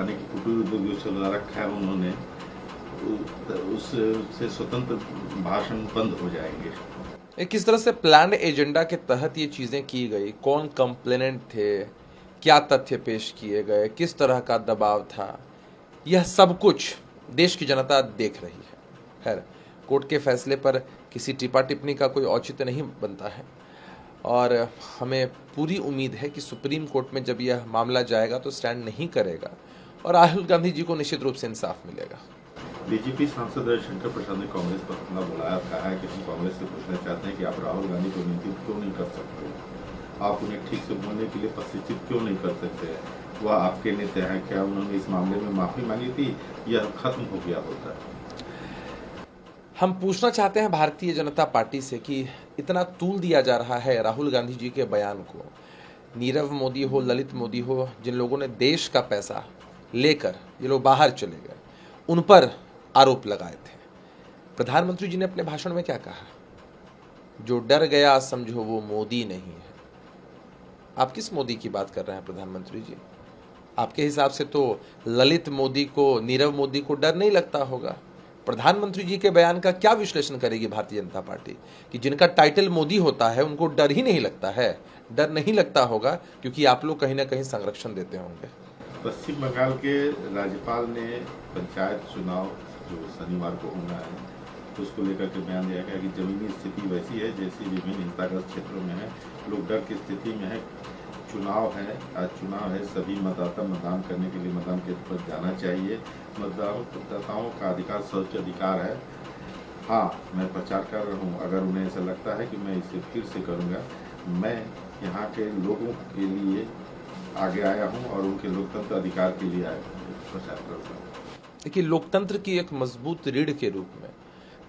की कुटीर उद्योग जो चला रखा है उन्होंने, उससे स्वतंत्र भाषण बंद हो जाएंगे। किस तरह से प्लान्ड एजेंडा के तहत ये चीज़ें की गई, कौन कंप्लेनेंट थे, क्या तथ्य पेश किए गए, किस तरह का दबाव था, यह सब कुछ देश की जनता देख रही है। खैर, कोर्ट के फैसले पर किसी टिप्पा टिप्पणी का कोई औचित्य नहीं बनता है और हमें पूरी उम्मीद है कि सुप्रीम कोर्ट में जब यह मामला जाएगा तो स्टैंड नहीं करेगा और राहुल गांधी जी को निश्चित रूप से इंसाफ मिलेगा। बीजेपी सांसद रविशंकर प्रसाद ने कांग्रेस पर हमला बुलाया, कहा है कि हम कांग्रेस से पूछना चाहते हैं कि आप राहुल गांधी को नियंत्रित क्यों नहीं कर सकते, आप उन्हें ठीक से बोलने के लिए प्रशिक्षित क्यों नहीं कर सकते। वह आपके नेता हैं, क्या उन्होंने इस मामले में माफी मांगी थी या खत्म हो गया होता। हम पूछना चाहते हैं भारतीय जनता पार्टी से कि इतना तूल दिया जा रहा है राहुल गांधी जी के बयान को। नीरव मोदी हो, ललित मोदी हो, जिन लोगों ने देश का पैसा लेकर ये लोग बाहर चले गए, उन पर आरोप लगाए थे। प्रधानमंत्री जी ने अपने भाषण में क्या कहा? जो डर गया समझो वो मोदी नहीं है। आप किस मोदी की बात कर रहे हैं प्रधानमंत्री जी? आपके हिसाब से तो ललित मोदी को, नीरव मोदी को डर नहीं लगता होगा। प्रधानमंत्री जी के बयान का क्या विश्लेषण करेगी भारतीय जनता पार्टी कि जिनका टाइटल मोदी होता है उनको डर ही नहीं लगता है? डर नहीं लगता होगा क्योंकि आप लोग कहीं ना कहीं संरक्षण देते होंगे। पश्चिम बंगाल के राज्यपाल ने पंचायत चुनाव जो शनिवार को होना है तो उसको लेकर के बयान दिया गया कि जमीनी स्थिति वैसी है जैसी विभिन्न हिंसाग्रस्त क्षेत्रों में है, लोग डर की स्थिति में है। चुनाव है, आज चुनाव है, सभी मतदाता मतदान करने के लिए मतदान केंद्र पर जाना चाहिए। मतदाताओं का अधिकार सर्वोच्च अधिकार है। हाँ, मैं प्रचार कर रहा हूँ, अगर उन्हें ऐसा लगता है कि मैं इसे फिर से करूँगा, मैं यहाँ के लोगों के लिए आगे आया हूँ और उनके लोकतंत्र अधिकार के लिए प्रचार करता हूँ। देखिए, लोकतंत्र की एक मजबूत रीढ़ के रूप में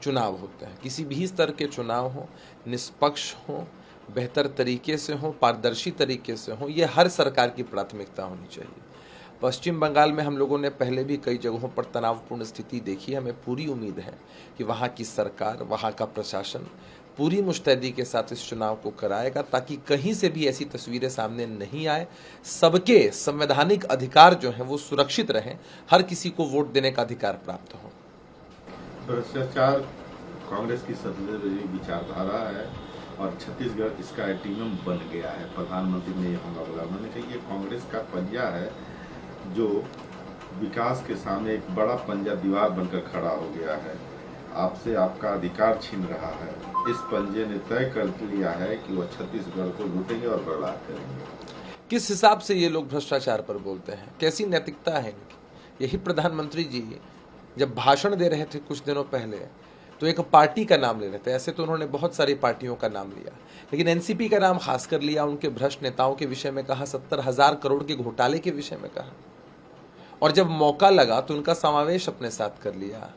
चुनाव होते हैं। किसी भी स्तर के चुनाव हो, निष्पक्ष हो, बेहतर तरीके से हो, पारदर्शी तरीके से हो, ये हर सरकार की प्राथमिकता होनी चाहिए। पश्चिम बंगाल में हम लोगों ने पहले भी कई जगहों पर तनावपूर्ण स्थिति देखी। हमें पूरी उम्मीद है कि वहाँ की सरकार, वहाँ का प्रशासन पूरी मुस्तैदी के साथ इस चुनाव को कराएगा ताकि कहीं से भी ऐसी तस्वीरें सामने नहीं आए। सबके संवैधानिक अधिकार जो हैं वो सुरक्षित रहें, हर किसी को वोट देने का अधिकार प्राप्त हो। भ्रष्टाचार कांग्रेस की सबसे बड़ी विचारधारा है और छत्तीसगढ़ इसका एंटीनम बन गया है। प्रधानमंत्री ने यह हमला बोला, उन्होंने कहा ये कांग्रेस का पंजा है जो विकास के सामने एक बड़ा पंजा दीवार बनकर खड़ा हो गया है, आपसे आपका अधिकार छीन रहा है। इस पंजे ने तय कर लिया है कि वह छत्तीसगढ़ को लूटेंगे और बर्बाद करेंगे। किस हिसाब से ये लोग भ्रष्टाचार पर बोलते हैं? कैसी नैतिकता है इनकी? यही प्रधानमंत्री जी जब भाषण दे रहे थे कुछ दिनों पहले तो एक पार्टी का नाम ले रहे थे। ऐसे तो उन्होंने बहुत सारी पार्टियों का नाम लिया, लेकिन एनसीपी का नाम खास कर लिया। उनके भ्रष्ट नेताओं के विषय में कहा, 70,000 करोड़ के घोटाले के विषय में कहा, और जब मौका लगा तो उनका समावेश अपने साथ कर लिया,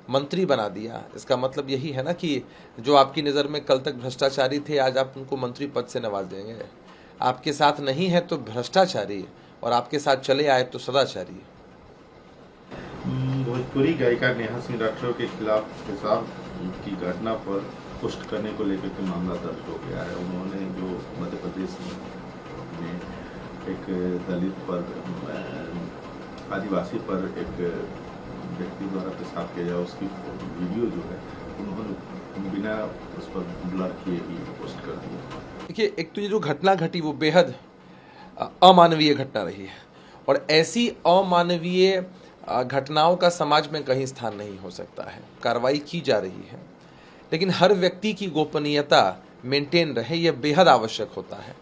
मंत्री बना दिया। इसका मतलब यही है ना कि जो आपकी नज़र में कल तक भ्रष्टाचारी थे, आज आप उनको मंत्री पद से नवाज देंगे। आपके साथ नहीं है तो भ्रष्टाचारी, और आपके साथ चले आए तो सदाचारी। भोजपुरी गायिका नेहा सिंह राठौर के खिलाफ पेशाब की घटना पर पोस्ट करने को लेकर के मामला दर्ज हो गया है। उन्होंने जो मध्य प्रदेश में एक दलित पर, आदिवासी पर एक व्यक्ति द्वारा पेशाब किया जाए, उसकी वीडियो जो है उन्होंने बिना उस पर ब्लर किए ही पोस्ट कर दिया। देखिए, एक तो ये जो घटना घटी वो बेहद अमानवीय घटना रही है, और ऐसी अमानवीय घटनाओं का समाज में कहीं स्थान नहीं हो सकता है। कार्रवाई की जा रही है, लेकिन हर व्यक्ति की गोपनीयता मेंटेन रहे, यह बेहद आवश्यक होता है।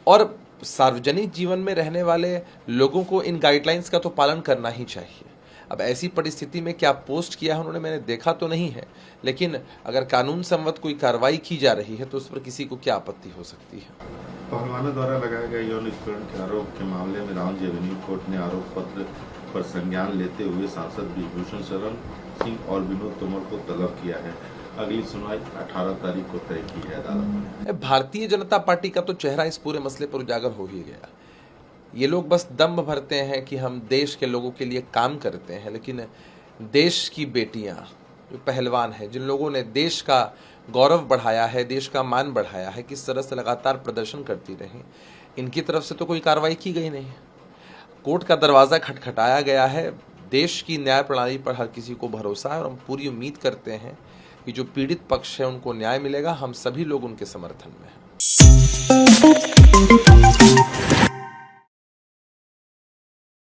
और सार्वजनिक जीवन में रहने वाले लोगों को इन गाइडलाइंस का तो पालन करना ही चाहिए। अब ऐसी परिस्थिति में क्या पोस्ट किया है उन्होंने, मैंने देखा तो नहीं है, लेकिन अगर कानून सम्मत कोई कार्रवाई की जा रही है तो उस पर किसी को क्या आपत्ति हो सकती है। पहलवानों द्वारा लगाए गए यौन उत्पीड़न के आरोप के मामले में रांची एवेन्यू कोर्ट ने आरोप पत्र पर संज्ञान लेते हुए सांसद ब्रिजभूषण शरण सिंह और विनोद तोमर को तलब किया है। अगली सुनवाई 18 तारीख को तय की है अदालत ने। भारतीय जनता पार्टी का तो चेहरा इस पूरे मसले पर उजागर हो ही गया। ये लोग बस दम भरते हैं कि हम देश के लोगों के लिए काम करते हैं, लेकिन देश की बेटियां जो पहलवान हैं, जिन लोगों ने देश का गौरव बढ़ाया है, देश का मान बढ़ाया है, किस तरह से लगातार प्रदर्शन करती रहीं, इनकी तरफ से तो कोई कार्रवाई की गई नहीं। कोर्ट का दरवाज़ा खटखटाया गया है। देश की न्याय प्रणाली पर हर किसी को भरोसा है और हम पूरी उम्मीद करते हैं कि जो पीड़ित पक्ष है उनको न्याय मिलेगा। हम सभी लोग उनके समर्थन में हैं।